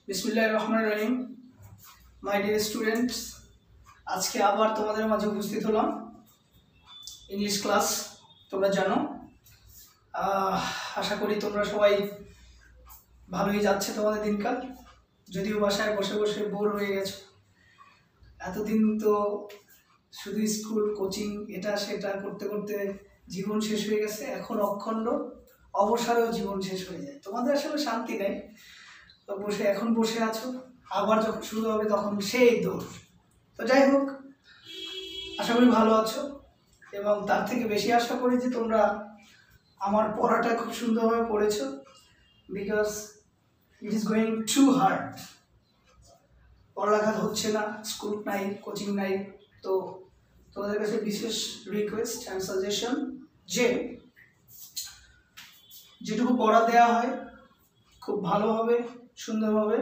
বিসমিল্লাহির রহমানির রহিম। My dear students, আজকে আবার তোমাদের মাঝে উপস্থিত হলাম। ইংলিশ ক্লাস তোমরা জানো, আশা করি তোমরা সবাই ভালোই যাচ্ছে তোমাদের দিনকাল। যদিও বাসায় বসে বসে বোর হয়ে গেছো, এতদিন তো শুধু স্কুল কোচিং এটা সেটা করতে করতে জীবন শেষ হয়ে গেছে। এখন অখণ্ড অবসরেও জীবন শেষ হয়ে যায়, তোমাদের আসলে শান্তি নেই। তো এখন বসে আছো, আবার যখন শুরু হবে তখন সেই দৌড়। তো যাই হোক, আশা করি ভালো আছো এবং তার থেকে বেশি আশা করি যে তোমরা আমার পড়াটা খুব সুন্দরভাবে পড়েছো, because it is going to hard. পড়ালেখা হচ্ছে না, স্কুল নাই, কোচিং নাই। তো তোমাদের কাছে বিশেষ রিকোয়েস্ট অ্যান্ড সাজেশন যে যেটুকু পড়া দেওয়া হয় খুব ভালোভাবে সুন্দরভাবে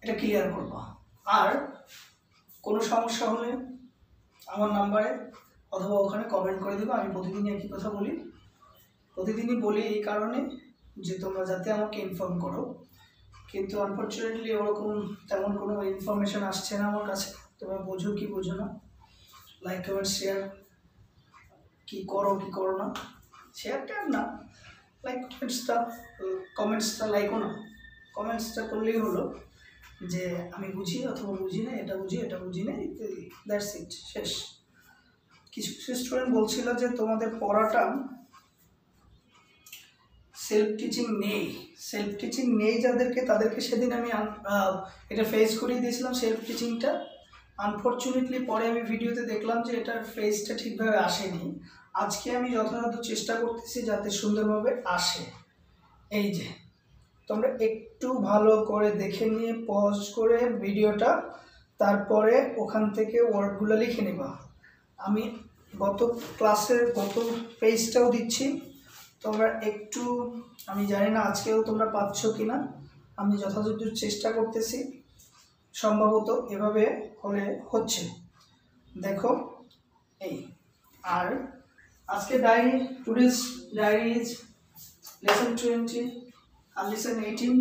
এটা ক্লিয়ার করবা। আর কোনো সমস্যা হলে আমার নাম্বারে অথবা ওখানে কমেন্ট করে দেবো। আমি প্রতিদিনই একই কথা বলি, প্রতিদিনই বলি এই কারণে যে তোমরা যাতে আমাকে ইনফর্ম করো। কিন্তু আনফর্চুনেটলি ওরকম তেমন কোনো ইনফরমেশান আসছে না আমার কাছে। তোমরা বোঝো কি বোঝো না, লাইক কমেন্ট শেয়ার কি করো না, শেয়ারটা না, লাইক কমেন্টসটা লাইকও না, কমেন্টসটা করলেই হলো যে আমি বুঝি অথবা বুঝি না, এটা বুঝি না ইত্যাদি, দ্যাটস ইট, শেষ। কিছু কিছু স্টুডেন্ট বলছিল যে তোমাদের পড়াটা সেলফ টিচিং নেই যাদেরকে, তাদেরকে সেদিন আমি এটা ফেস করিয়ে দিয়েছিলাম সেলফ টিচিংটা। আনফর্চুনেটলি পরে আমি ভিডিওতে দেখলাম যে এটার ফেসটা ঠিকভাবে আসেনি। আজকে আমি যথাযথ চেষ্টা করতেছি যাতে সুন্দরভাবে আসে। এই যে তোমরা একটু ভালো করে দেখে নিয়ে পজ করে ভিডিওটা, তারপরে ওখান থেকে ওয়ার্ডগুলো লিখে নেবা। আমি গত ক্লাসের গত পেজটাও দিচ্ছি, তোমরা একটু, আমি জানি না আজকেও তোমরা পাচ্ছ কি না, আমি যথাযথ চেষ্টা করতেছি। সম্ভবত এভাবে হলে হচ্ছে, দেখো এই। আর আজকে টুডেজ ডায়েরি ইজ লেসন 20 আর লেসন 18।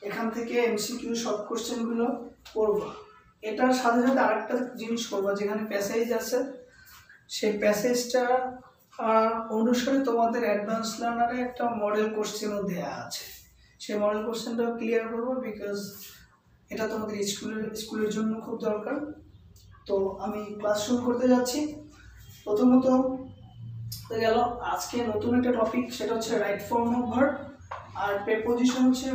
এখান থেকে এমসিকিউ শর্ট কোশ্চেনগুলো পড়বা। এটার সাথে সাথে আরেকটা জিনিস করবা, যেখানে প্যাসেজ আছে সেই প্যাসেজটা অনুসারে তোমাদের অ্যাডভান্স লার্নারে একটা মডেল কোশ্চেনও দেওয়া আছে। সেই মডেল কোশ্চেনটাও ক্লিয়ার করবো, বিকজ এটা তোমাদের স্কুলের জন্য খুব দরকার। তো আমি ক্লাস শুরু করতে যাচ্ছি। প্রথমত গেল আজকে নতুন একটা টপিক, সেটা হচ্ছে রাইট ফর্ম অফ ভার্ব। আর প্রেপোজিশন হচ্ছে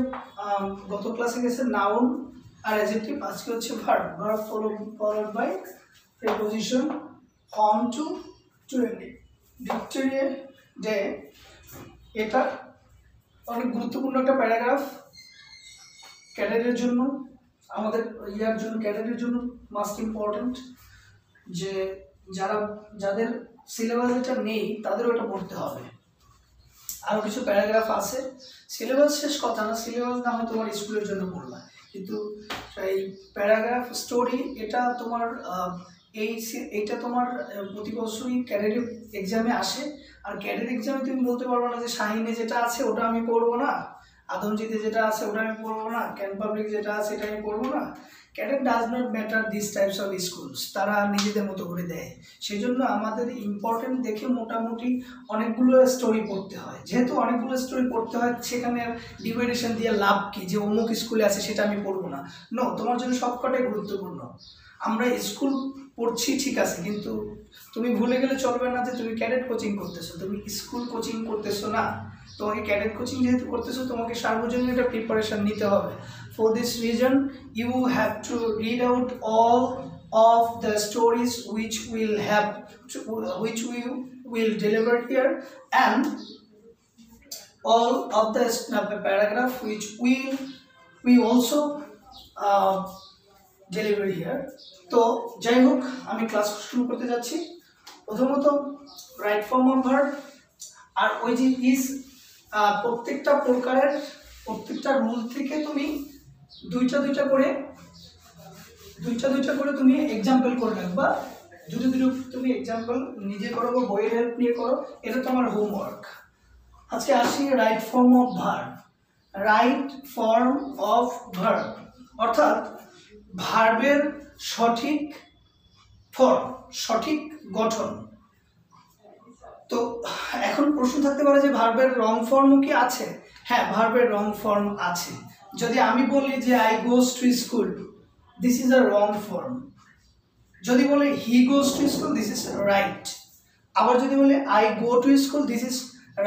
গত ক্লাসে গেছে নাউন আর অ্যাডজেক্টিভ, আজকে হচ্ছে verb followed by preposition on to Victoria day. এটা অনেক গুরুত্বপূর্ণ একটা প্যারাগ্রাফ ক্যাডেটের জন্য, আমাদের ইয়ার জন্য, ক্যাডেটের জন্য মাস্ট ইম্পর্টেন্ট। যে যাদের সিলেবাস এটা নেই তাদের ওটা পড়তে হবে। আরও কিছু প্যারাগ্রাফ আছে, সিলেবাস শেষ কথা না, সিলেবাস না হয় তোমার স্কুলের জন্য পড়লা, কিন্তু এই প্যারাগ্রাফ স্টোরি এটা তোমার এইটা তোমার প্রতি বছরই ক্যাডেট এক্সামে আসে। আর ক্যাডেট এক্সামে তুমি বলতে পারবো না যে শাহিনে যেটা আছে ওটা আমি পড়বো না, আদমজিতে যেটা আছে ওটা আমি পড়বো না, ক্যান পাবলিক যেটা আছে এটা আমি পড়বো না। Cadet does not matter this types of schools, তারা নিজেদের মতো করে দেয়। সেই জন্য আমাদের ইম্পর্টেন্ট দেখে মোটামুটি অনেকগুলো স্টোরি পড়তে হয়। যেহেতু অনেকগুলো স্টোরি পড়তে হয়, সেখানে ডিভাইডেশন দিয়ে লাভ কি যে অমুক স্কুলে আছে সেটা আমি পড়বো না। নো, তোমার জন্য সবকটাই গুরুত্বপূর্ণ। আমরা স্কুল পড়ছি ঠিক আছে, কিন্তু তুমি ভুলে গেলে চলবে না যে তুমি ক্যাডেট কোচিং করতেছো, তুমি স্কুল কোচিং করতেছো না। তোমাকে ক্যাডেট কোচিং যেহেতু করতেছো, তোমাকে সার্বজনীন একটা প্রিপারেশন নিতে হবে। For this reason you have to read out all of the stories which we will deliver here, and all of the paragraph which we also deliver here. তো যাই হোক, আমি ক্লাস শুরু করতে যাচ্ছি। প্রথমত রাইট ফর্ম অফ ভার্ব, আর ওই যে ইজ, প্রত্যেকটা প্রকারের প্রত্যেকটা রুল থেকে তুমি দুইটা করে তুমি এক্সাম্পল করে রাখবা। দুটো তুমি এক্সাম্পল নিজে করো বা বইয়ের হেল্প নিয়ে করো, এটা তোমার হোমওয়ার্ক। আজকে আসি right form of verb. Right form of verb, অর্থাৎ ভার্বের সঠিক ফর্ম, সঠিক গঠন। তো এখন প্রশ্ন থাকতে পারে যে ভার্বের রং ফর্মও কি আছে? হ্যাঁ, ভার্বের রং ফর্ম আছে। যদি আমি বলি যে I goes to school, this is a wrong form. যদি বলে he goes to school, this is right. আবার যদি বলে I go to school, this is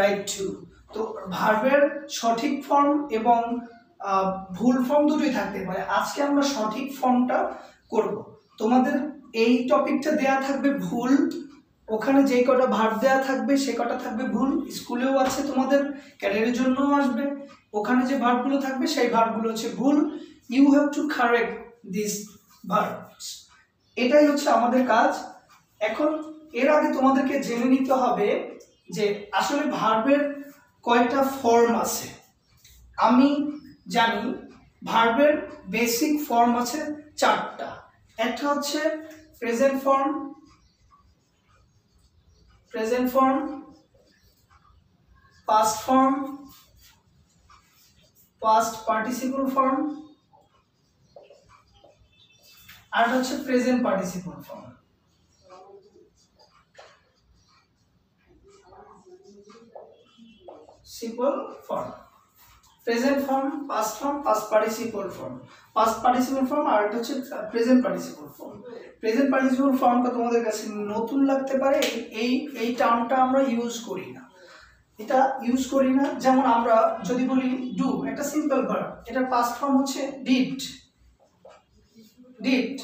right too. তো ভার্বের সঠিক ফর্ম এবং ভুল ফর্ম দুটোই থাকতে পারে। আজকে আমরা সঠিক ফর্মটা করব। তোমাদের এই টপিকটা দেয়া থাকবে ভুল, ওখানে যে কটা ভার্ব দেওয়া থাকবে সে কটা থাকবে ভুল। স্কুলেও আছে, তোমাদের ক্যারিয়ারের জন্যও আসবে, ওখানে যে ভার্বগুলো থাকবে সেই ভার্বগুলো হচ্ছে ভুল। You have to correct this verbs. এটাই হচ্ছে আমাদের কাজ। এখন এর আগে তোমাদেরকে জেনে নিতে হবে যে আসলে ভার্বের কয়টা ফর্ম আছে। আমি জানি ভার্বের বেসিক ফর্ম আছে চারটা। একটা হচ্ছে present form, present form, past form, past participle form, আর হচ্ছে present participle form. Simple form, present form, past form, past participle form. Past participle form আর একটা হচ্ছে present participle form. Present participle ফর্মটা তোমাদের কাছে নতুন লাগতে পারে, এই টার্মটা আমরা ইউজ করি না, এটা ইউজ করি না। যেমন আমরা যদি বলি ডু, একটা সিম্পল ভার্ব, এটার পাস্ট ফর্ম হচ্ছে ডিড, ডিড।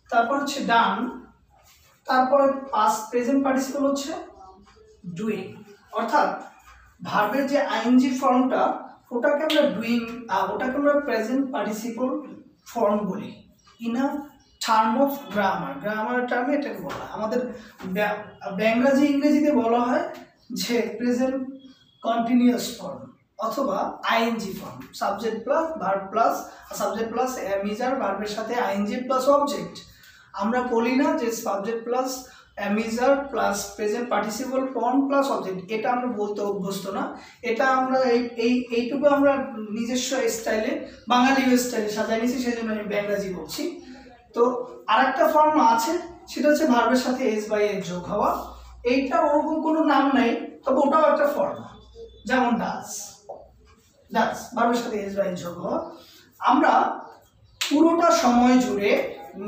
তারপর হচ্ছে ডান, তারপরে পাস্ট প্রেজেন্ট পার্টিসিপল হচ্ছে ডুইং। অর্থাৎ ভার্বের যে আইএনজি ফর্মটা ওটাকে আমরা ডুইং, ওটাকে আমরা প্রেজেন্ট পার্টিসিপল ফর্ম বলি। In a term of grammar, grammar টার্মে এটাকে বলা হয়। আমাদের ব্যাংরাজি ইংরেজিতে বলা হয় যে প্রেজেন্ট কন্টিনিউয়াস ফর্ম অথবা ING form, subject plus verb plus, subject plus am is are, ভার্বের সাথে আইএনজি প্লাস অবজেক্ট। আমরা বলি না যে subject plus am is are plus present participle form plus object, এটা আমরা বলতে অভ্যস্ত না। এটা আমরা এইটুকু আমরা নিজস্ব স্টাইলে, বাঙালি স্টাইলে সাজাই নিয়েছি, সেই জন্য আমি ব্যাংরাজি বলছি। তো আরেকটা ফর্ম আছে, সেটা হচ্ছে ভার্বের সাথে এস বাই এর যোগ হওয়া। এইটা ওরকম কোনো নাম নেই, তবে ওটাও একটা ফর্ম। যেমন ডাজ, ডাজ ভার্বের সাথে এস বাই যোগ হওয়া। আমরা পুরোটা সময় জুড়ে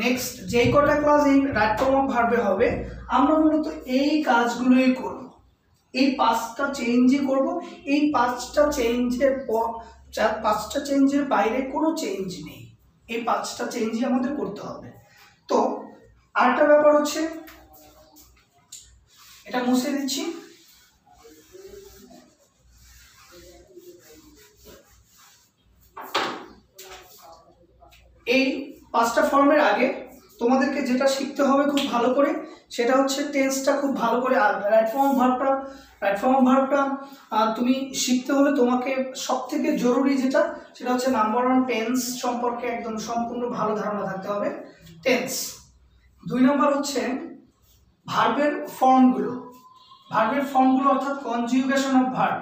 নেক্সট যেই কটা ক্লাস এই রাইট ফর্ম অফ ভার্বে হবে, আমরা মূলত এই কাজগুলোই করব, এই পাঁচটা চেঞ্জই করব। এই পাঁচটা চেঞ্জের পর, পাঁচটা চেঞ্জের বাইরে কোনো চেঞ্জ নেই, এই পাঁচটা চেঞ্জই আমাদের করতে হবে। তো আরেকটা ব্যাপার হচ্ছে, এটা মুছে দিচ্ছি। এই পাঁচটা ফর্মের আগে তোমাদেরকে যেটা শিখতে হবে খুব ভালো করে, সেটা হচ্ছে টেন্সটা খুব ভালো করে। আর রাইট ফর্ম অফ ভার্বটা, রাইট ফর্ম অফ ভার্বটা তুমি শিখতে হলে তোমাকে সবথেকে জরুরি যেটা, সেটা হচ্ছে নাম্বার ওয়ান, টেন্স সম্পর্কে একদম সম্পূর্ণ ভালো ধারণা থাকতে হবে, টেন্স। 2 নম্বর হচ্ছে ভার্বের ফর্মগুলো, ভার্বের ফর্মগুলো অর্থাৎ কনজুগেশন অফ ভার্ব,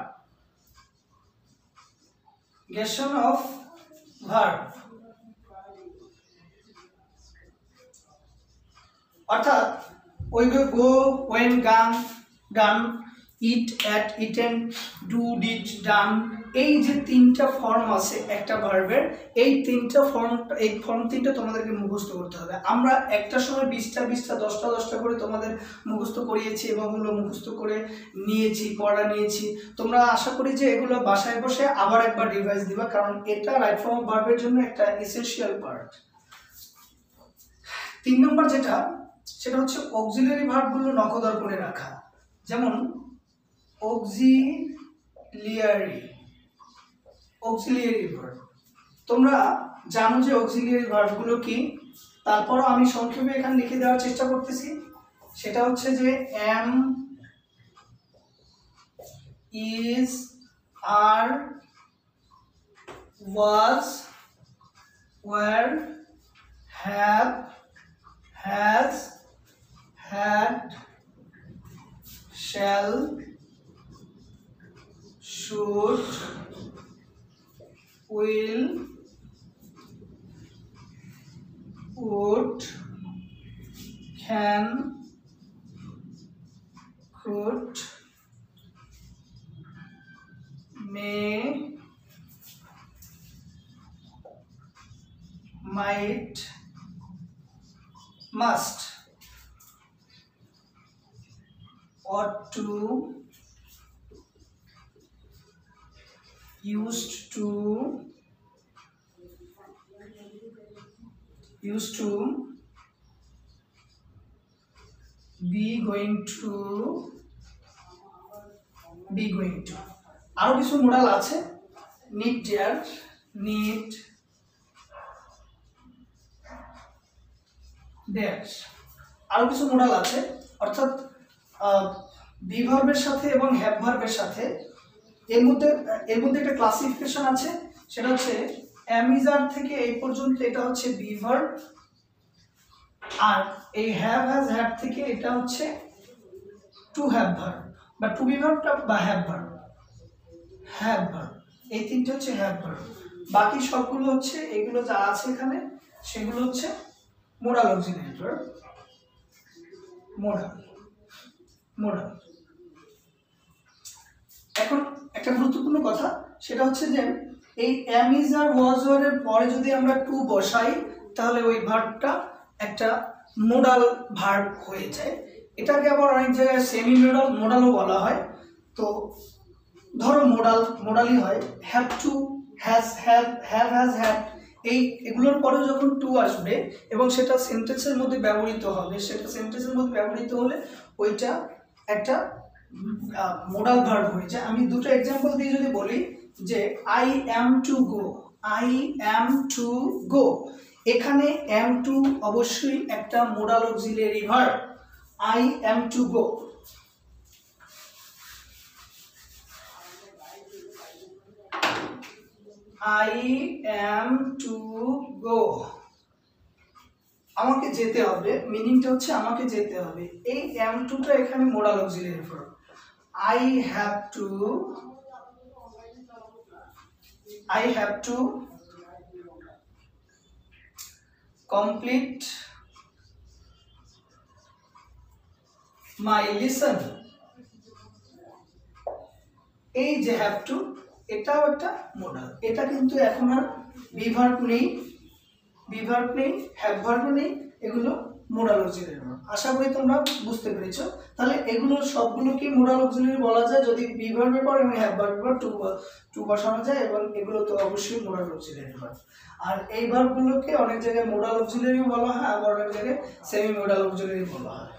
গেশন অফ ভার্ব, অর্থাৎ ওইগুলো go, went, gone, done, eat, ate, eaten, do, did, done. এই যে তিনটা ফর্ম আছে একটা ভার্বের, এই তিনটা ফর্ম, এই ফর্ম তিনটা তোমাদেরকে মুখস্থ করতে হবে। আমরা একটা সময় 20টা 10টা করে তোমাদের মুখস্থ করিয়েছি এবং ওগুলো মুখস্থ করে নিয়েছি, পড়া নিয়েছি। তোমরা আশা করি যে এগুলো বাসায় বসে আবার একবার রিভাইজ দিবা, কারণ এটা রাইট ফর্ম অফ ভার্বের জন্য একটা এসেনশিয়াল পার্ট। 3 নম্বর যেটা, সেটা হচ্ছে অক্সিলারি ভার্বগুলো নখদর করে রাখা। যেমন অক্সিলিয়ারি, অক্সিলিয়ারি ভার্ব, তোমরা জানো যে অক্সিলিয়ারি ভার্বগুলো কি, তারপরও আমি সংক্ষেপে এখানে লিখে দেওয়ার চেষ্টা করতেছি। সেটা হচ্ছে যে am, is, are, was, were, have, has, had, shall, should, will, would, can, could, may, might, must, ought to, used to, be going to, আরো কিছু মোডাল আছে, need dear, need, dash, আরো কিছু মোডাল আছে। অর্থাৎ বি ভার্বের সাথে এবং হ্যাভ ভার্বের সাথে এর মধ্যে একটা ক্লাসিফিকেশন আছে, সেটা হচ্ছে am is are থেকে এই পর্যন্ত এটা হচ্ছে বি ভার্ব, আর এই হ্যাভ হ্যাজ হ্যাড থেকে এটা হচ্ছে টু হ্যাভ ভার্ব বা টু বি ভার্ব বা হ্যাভ ভার্ব, এই তিনটে হচ্ছে হ্যাভ ভার্ব। বাকি সবগুলো হচ্ছে এগুলো যা আছে এখানে সেগুলো হচ্ছে মোডাল অক্সিলারি ভার্ব, মোডাল। এখন একটা গুরুত্বপূর্ণ কথা, সেটা হচ্ছে যে এই am is are was were এর পরে যদি আমরা টু বসাই তাহলে ওই ভার্বটা একটা মোডাল ভার্ব হয়ে যায়। এটাকে আবার অনেক জায়গায় সেমি মোডালও বলা হয়। তো ধরো মোডালই হয়, have to, has have had, এগুলোর পরে যখন টু আসবে এবং সেটা সেন্টেন্সের মধ্যে ব্যবহৃত হবে, হলে ওইটা একটা মোডাল ভার্ব হয়ে যায়। আমি দুটো এক্সাম্পল দিয়ে যদি বলি যে আই অ্যাম টু গো, এখানে অ্যাম টু অবশ্যই একটা modal auxiliary verb, I am to go. I am to go, আমাকে যেতে হবে, মিনিংটা হচ্ছে আমাকে যেতে হবে। এই am to টা এখানে modal auxiliary verb. I have to complete my lesson, এই যে have to এটাও একটা মোডাল। এটা কিন্তু এখন আর বি ভার্ব নেই, হ্যাভ ভার্ব নেই, এগুলো মোডাল অক্সিলারি ভার্ব। আশা করি তোমরা বুঝতে পেরেছো। তাহলে এগুলো সবগুলোকে মোডাল অক্সিলারি বলা যায় যদি বি ভার্বের পর এবং হ্যাভ ভার্বের পর টু বসানো যায়, এবং এগুলো তো অবশ্যই মোডাল অক্সিলারি ভার্ব। আর এই ভার্বগুলোকে অনেক জায়গায় মোডাল অক্সিলারিও বলা হয়, আবার অনেক জায়গায় সেমি মোডাল অক্সিলারি বলা হয়।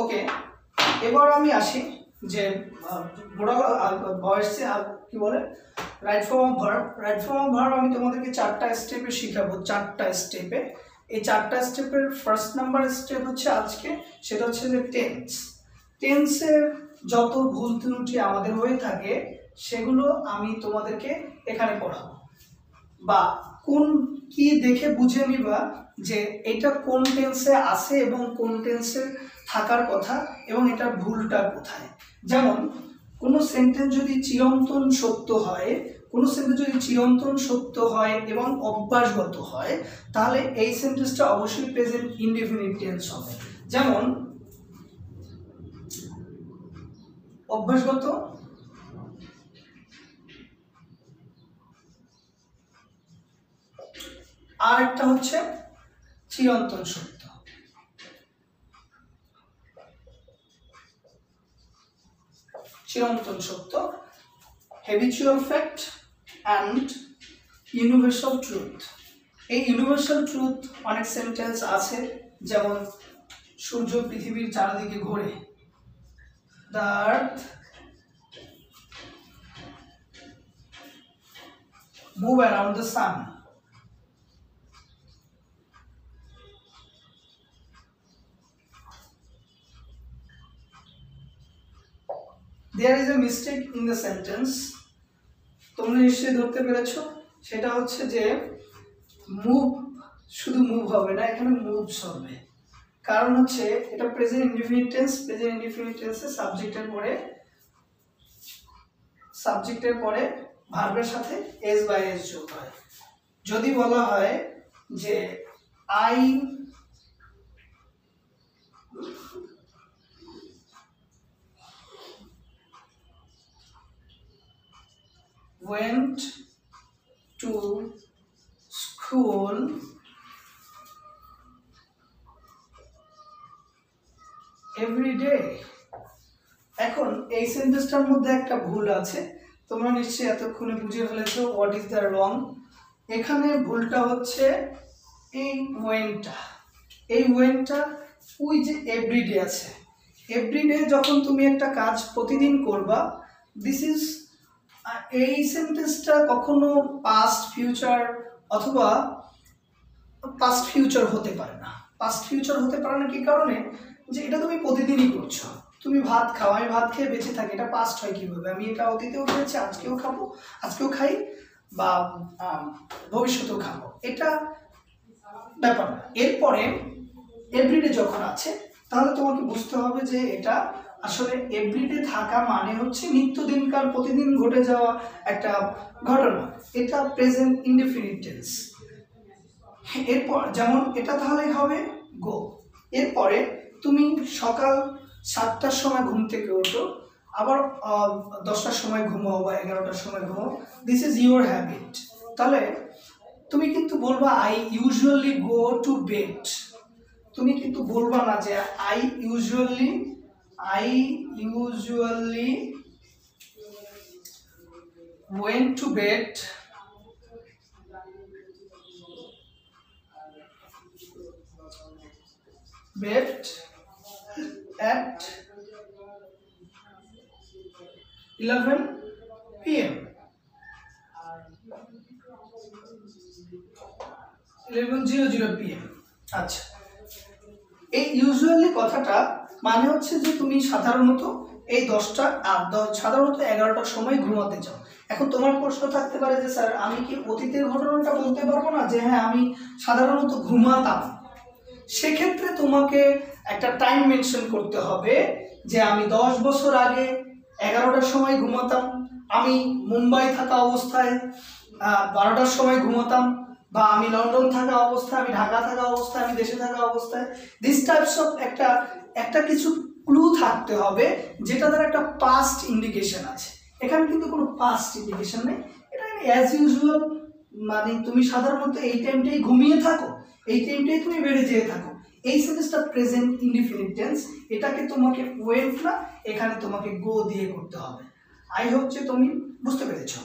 ওকে, এবার আমি আসি যে মোডাল ভয়েসে কি বলে রাইট ফর্ম অফ ভার্ব। আমি তোমাদেরকে 4টা স্টেপে শিখাবো, 4টা স্টেপে। এই 4টা স্টেপের ফার্স্ট নাম্বার স্টেপ হচ্ছে আজকে, সেটা হচ্ছে যে টেন্সের যত ভুল ত্রুটি আমাদের হয়ে থাকে সেগুলো আমি তোমাদেরকে এখানে পড়াবো, বা কি দেখে বুঝে নিবা যে এটা কোন টেন্সে আছে এবং কোন টেন্সে থাকার কথা এবং এটা ভুলটা কোথায়। যেমন কোনো সেন্টেন্স যদি চিরন্তন সত্য হয় এবং অভ্যাসগত হয়, তাহলে এই সেন্টেন্সটা অবশ্যই প্রেজেন্ট ইনডেফিনিট টেন্স হবে। যেমন অভ্যাসগত, আর একটা হচ্ছে চিরন্তন সত্য। Habitual fact and universal truth. এই ইউনিভার্সাল ট্রুথ অনেক সেন্টেন্স আছে, যেমন সূর্য পৃথিবীর চারিদিকে ঘোরে, the earth move around the sun. There is a mistake in the sentence, তোমরা নিশ্চয়ই ধরতে পেরেছো। সেটা হচ্ছে যে মুভ, শুধু মুভ হবে না, এখানে মুভস হবে। কারণ হচ্ছে এটা present indefinite tense, present indefinite টেন্সে সাবজেক্টের পরে ভার্বের সাথে এস বাই এস যোগ হয়। যদি বলা হয় যে I went to school every day। এখন এই সেন্টেন্সটার মধ্যে একটা ভুল আছে, তোমরা নিশ্চয়ই এতক্ষণে বুঝে ফেলেছো হোয়াট ইজ দ্য রং। এখানে ভুলটা হচ্ছে এই ওয়েনটা ওই যে এভরিডে আছে, এভরিডে যখন তুমি একটা কাজ প্রতিদিন করবা, দিস ইজ এই সেন্টেন্সটা কখনো পাস্ট ফিউচার অথবা পাস্ট ফিউচার হতে পারে না। পাস্ট ফিউচার হতে পারে না কি কারণে? যে এটা তুমি প্রতিদিনই করছো। তুমি ভাত খাও, আমি ভাত খেয়ে বেঁচে থাকি, এটা পাস্ট হয় কীভাবে? আমি এটা অতীতেও খেয়েছি, আজকেও খাবো, আজকেও খাই বা ভবিষ্যতেও খাবো, এটা ব্যাপার না। এরপরে এভরিডে যখন আছে তাহলে তোমাকে বুঝতে হবে যে এটা আসলে এভরিডে থাকা মানে হচ্ছে নিত্যদিনকার প্রতিদিন ঘটে যাওয়া একটা ঘটনা, এটা প্রেজেন্ট ইনডিফিনিট টেন্স। এরপর যেমন এটা তাহলে হবে গো। এরপরে তুমি সকাল 7টার সময় ঘুম থেকে ওঠো, আবার 10টার সময় ঘুমাও বা 11টার সময় ঘুমাও, দিস ইজ ইউর হ্যাবিট। তাহলে তুমি কিন্তু বলবা I usually go to bed, তুমি কিন্তু বলবা না যে I usually went to bed at 11 PM 11:00 PM। আচ্ছা, এই ইউজুয়ালি কথাটা মানে হচ্ছে যে তুমি সাধারণত এই 10টা আর সাধারণত 11টার সময় ঘুমাতে যাও। এখন তোমার প্রশ্ন থাকতে পারে যে স্যার আমি কি অতীতের ঘটনাটা বলতে পারবো না যে হ্যাঁ আমি সাধারণত ঘুমাতাম? সেক্ষেত্রে তোমাকে একটা টাইম মেনশন করতে হবে যে আমি 10 বছর আগে 11টার সময় ঘুমাতাম, আমি মুম্বাই থাকা অবস্থায় 12টার সময় ঘুমাতাম, বা আমি লন্ডন থাকা অবস্থায়, আমি ঢাকা থাকা অবস্থায়, আমি দেশে থাকা অবস্থায়, দিস টাইপস অফ একটা কিছু ক্লু থাকতে হবে যেটা দ্বারা একটা পাস্ট ইন্ডিকেশন আছে। এখানে কিন্তু কোনো পাস্ট ইন্ডিকেশন নেই, এটা অ্যাজ ইউজুয়াল, মানে তুমি সাধারণত এই টাইমটাই ঘুমিয়ে থাকো, এই টাইমটাই তুমি বেড়ে যেয়ে থাকো। এই সেন্টেন্সটা প্রেজেন্ট ইনডিফিনিট টেন্স, এটাকে তোমাকে ওয়েন্ট না, এখানে তোমাকে গো দিয়ে করতে হবে। আই হোপ যে তুমি বুঝতে পেরেছো।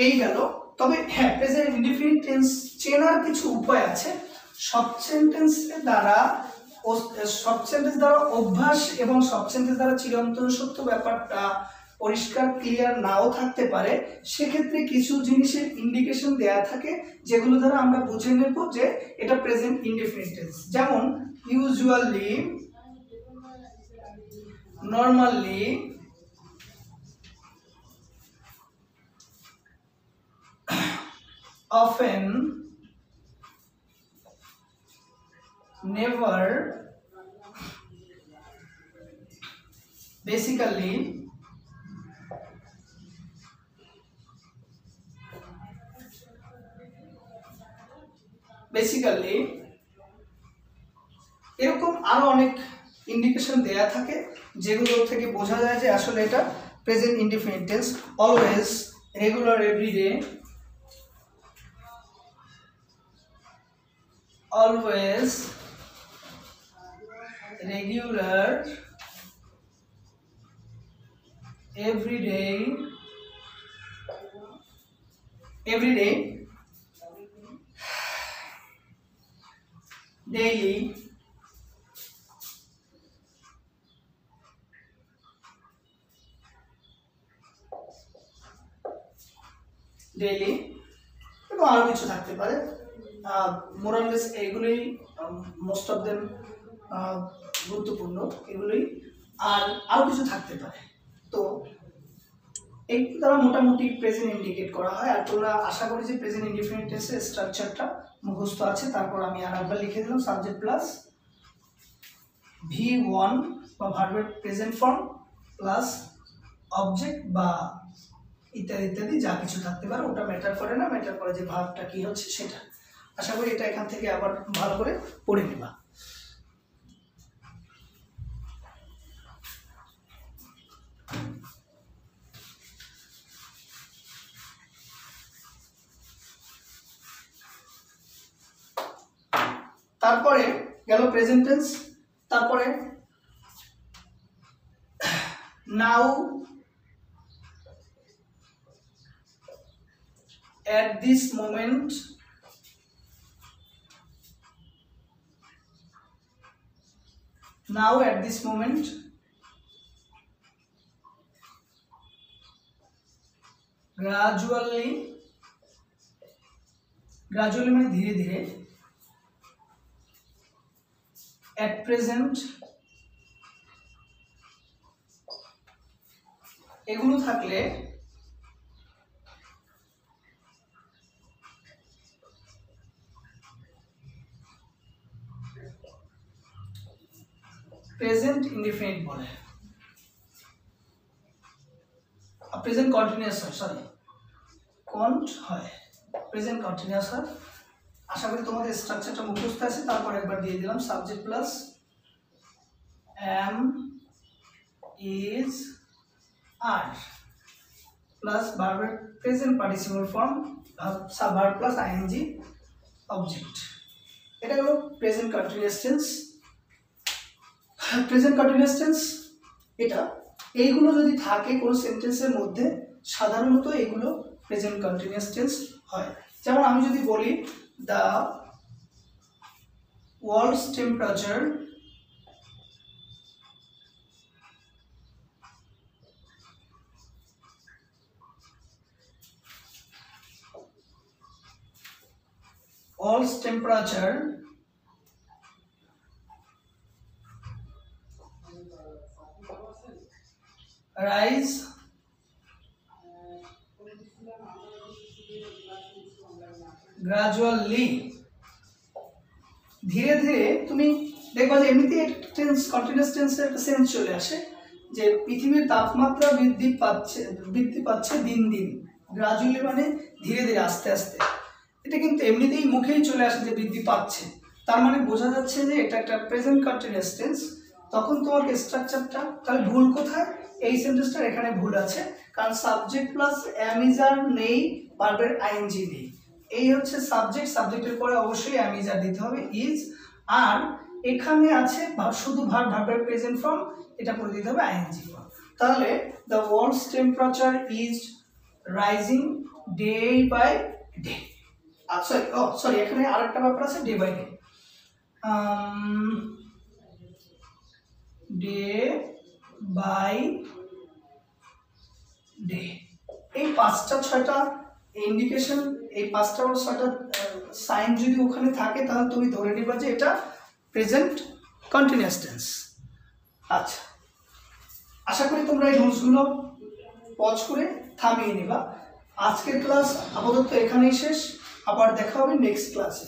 এই গেল। তবে হ্যাঁ, প্রেজেন্ট ইনডিফিনিট টেন্স চেনার কিছু উপায় আছে। সব সেন্টেন্স দ্বারা অভ্যাস এবং সব সেন্টেন্স দ্বারা চিরন্তন সত্য ব্যাপারটা পরিষ্কার ক্লিয়ার নাও থাকতে পারে, সেক্ষেত্রে কিছু জিনিসের ইন্ডিকেশন দেয়া থাকে যেগুলো দ্বারা আমরা বুঝে নেব যে এটা প্রেজেন্ট ইনডিফিনিট টেন্স। যেমন usually, normally, often, never, basically, এরকম আরো অনেক ইন্ডিকেশন দেয়া থাকে যেগুলো থেকে বোঝা যায় যে আসলে এটা present indefinite tense. Always, regular, everyday, always, regular, everyday, daily, এবং আরো কিছু থাকতে পারে। মোরালেস এইগুলোই মোস্ট অফ দেম গুরুত্বপূর্ণ, এগুলোই। আর আরো কিছু থাকতে পারে। তো এই দ্বারা মোটামুটি প্রেজেন্ট ইন্ডিকেট করা হয়। আর তোমরা আশা করি যে প্রেজেন্ট ইনডিফিনিট টেন্সের স্ট্রাকচারটা মুখস্থ আছে। তারপর আমি আরেকবার লিখে দিলাম সাবজেক্ট প্লাস V1 বা ভার্বের প্রেজেন্ট ফর্ম প্লাস অবজেক্ট বা ইত্যাদি ইত্যাদি যা কিছু থাকতে পারে, ওটা ম্যাটার করে না, ম্যাটার করে যে ভার্বটা কি হচ্ছে সেটা। আশা করি এটা এখান থেকে আবার ভালো করে পড়ে নেবা। তারপরে গেল প্রেজেন্ট টেন্স। তারপরে নাও, at this moment, now at this moment, gradually, gradually মানে ধীরে ধীরে, at present, এগুলো থাকলে প্রেজেন্ট ইনডিফিনিট বলে, প্রেজেন্ট কন্টিনিউয়াস হয়, সরি কন্ট হয়, প্রেজেন্ট কন্টিনিউয়াস হয়। আশা করি তোমাদের স্ট্রাকচারটা মুখস্থ আছে। তারপর একবার দিয়ে দিলাম subject plus am, is, are plus ভার্বের present participle form sub verb plus ing object. এটা হলো present continuous tense. Present continuous tense এটা, এইগুলো যদি থাকে কোনো সেন্টেন্সের মধ্যে সাধারণত এগুলো প্রেজেন্ট কন্টিনিউয়াস টেন্স হয়। যেমন আমি যদি বলি the world's temperature world's temperature rise gradually, ধীরে ধীরে। তুমি দেখবা যে এমনিতে টেন্স কন্টিনিউয়াস টেন্সের একটা সেন্স চলে আসে যে পৃথিবীর তাপমাত্রা বৃদ্ধি পাচ্ছে দিন দিন, গ্রাজুয়ালি মানে ধীরে ধীরে আস্তে আস্তে। এটা কিন্তু এমনিতেই মুখেই চলে আসে যে বৃদ্ধি পাচ্ছে, তার মানে বোঝা যাচ্ছে যে এটা একটা প্রেজেন্ট কন্টিনিউয়াস টেন্স। তখন তোমাকে স্ট্রাকচারটা তাহলে ভুল কোথায়, এই সেন্টেন্সটার এখানে ভুল আছে, কারণ subject plus am is are নেই, ভার্বের ing নেই। এই হচ্ছে সাবজেক্ট, সাবজেক্টের পরে অবশ্যই am is are দিতে হবে is, আর এখানে আছে শুধু ভার্বের প্রেজেন্ট ফর্ম, এটা করে দিতে হবে ing ফর্ম। তাহলে the world's temperature is rising day by day. Sorry এখানে আরেকটা ব্যাপার আছে, day by day, day by day. এই পাঁচটা ছয়টা ইন্ডিকেশন, এই পাঁচটা বা ছয়টা সাইন যদি ওখানে থাকে তাহলে তুমি ধরে নিবা যে এটা প্রেজেন্ট কন্টিনিউয়াস টেন্স। আচ্ছা, আশা করি তোমরা এই নোটসগুলো পজ করে থামিয়ে নিবা। আজকের ক্লাস আপাতত এখানেই শেষ, আবার দেখা হবে নেক্সট ক্লাসে।